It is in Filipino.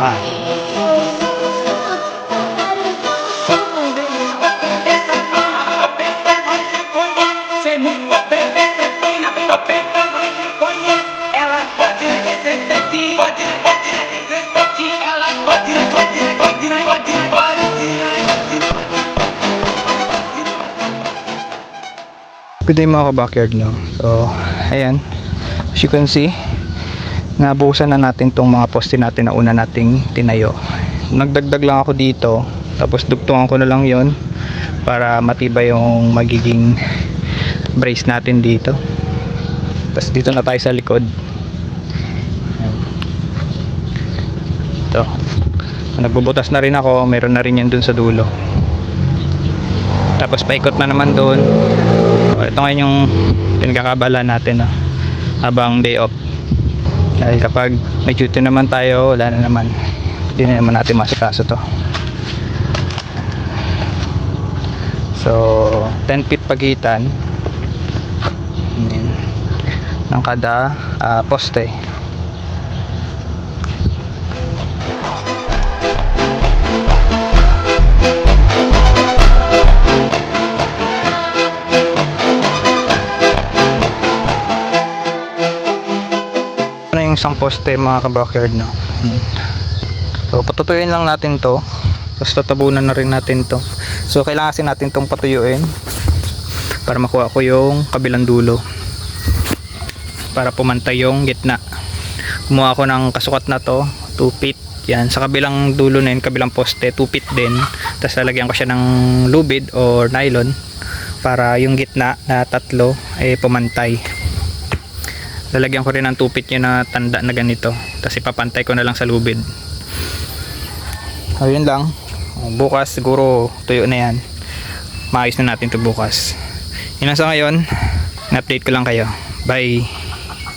Good day mga ka-backyard, no? So, ayan, as you can see, nabuhusan na natin tong mga poste natin na una nating tinayo. Nagdagdag lang ako dito, tapos dugtungan ko na lang yon para matibay yung magiging brace natin dito. Tapos dito na tayo sa likod. Ito, nagbubutas na rin ako, meron na rin yan dun sa dulo. Tapos paikot na naman dun. Ito ngayon yung pinagkakabala natin, no? Habang day off, dahil kapag may duty naman tayo, wala na naman, hindi na naman natin masikaso to. So 10 feet pagitan ng kada poste. Yung isang poste mga ka-backyard, no? So patutuyuin lang natin to, tapos tatabunan na rin natin to. So kailangan kasi natin tong patuyuin para makuha ko yung kabilang dulo, para pumantay yung gitna. Kumuha ko ng kasukat na to, 2 feet yan, sa kabilang dulo na yun, kabilang poste 2 feet din. Tapos lalagyan ko siya ng lubid or nylon para yung gitna na tatlo ay pumantay. Lalagyan ko rin ng 2 feet yun na tanda na ganito, tapos ipapantay ko na lang sa lubid. Ayun lang, bukas siguro tuyo na yan, maayos na natin to bukas. Yun lang sa ngayon, na-update ko lang kayo. Bye.